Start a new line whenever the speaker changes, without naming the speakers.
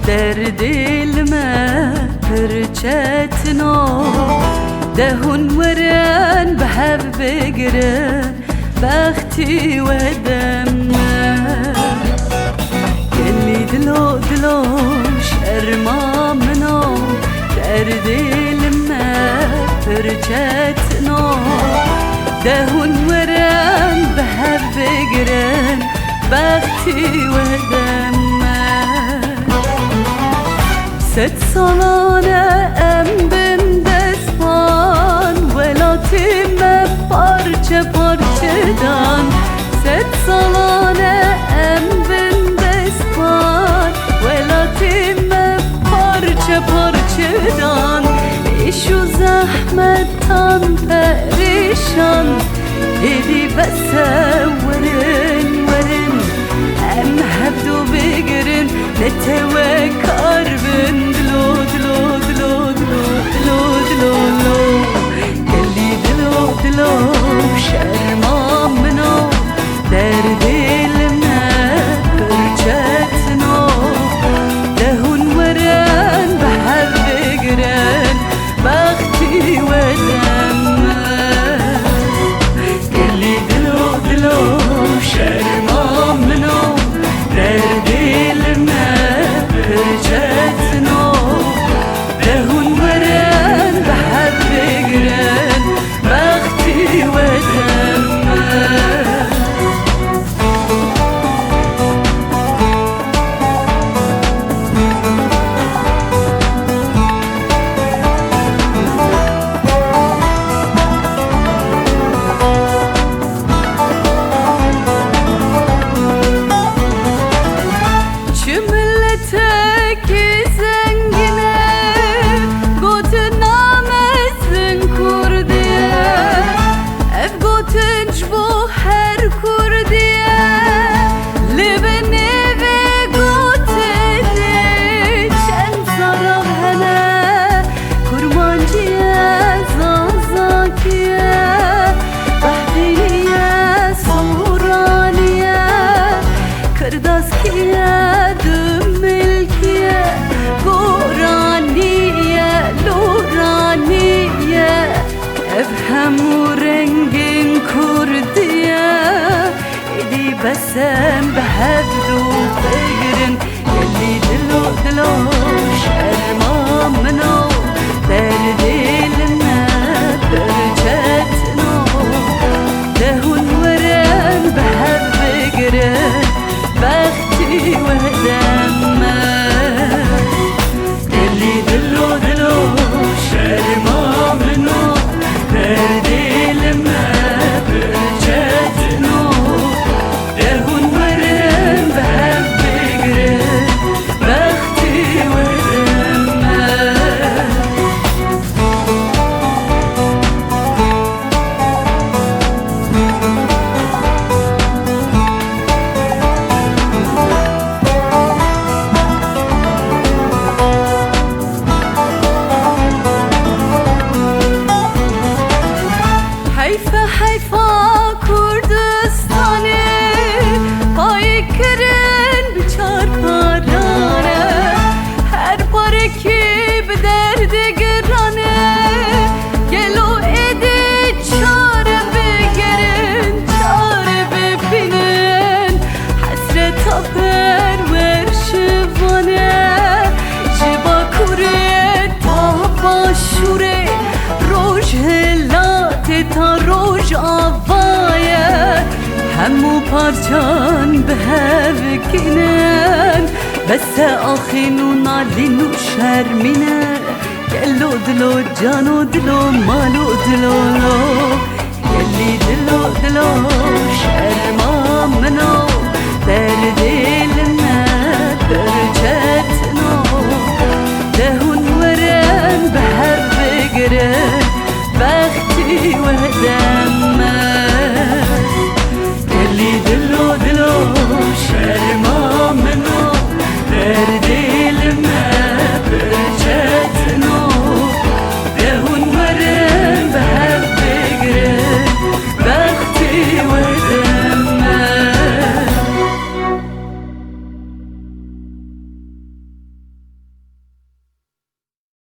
در دل ما پرچتنا دهون ورن به هف بگرن بختی و دم گلی دلو شرما منا در دل ما پرچتنا دهون ورن به هف بگرن بختی و دم ست سالانه ام بن دستان ولاتیم پارچه پارچه دان ست سالانه ام بن دستان ولاتیم پارچه پارچه دان ایشو زحمتان پریشان دیدی بسه ورن ام هبدو بگرن نتوه کاربن دلو گلی دلو شرما منو در دل من پرچتنا دهون ورن به هر بگرن وقتی و دم گلی دلو شرما منو در دل من پرچتنا دهون ورن به هر بگرن وقتی و دم همو رنگین کردیه ایدی بسم به هدو بگرن یلی دلو شرما منو در دل من پرچتنا دهون ورن به هد بگرن وقتی و دم یلی دلو شرما منو در دل من پرچتنا دهون ورن به هم بگرن وقتی و دم حیفا کردستانه پای کرن بچار پارانه هر باره که به درد گرانه گلو ایده چاره بگرن چاره ببینن حسرتا پرور شوانه جبا کوره تا باشوره روش هلات تا روش آوایه همو پارچان به هف کنن بس آخینو نالینو شرمینه گلو دلو جانو دلو مالو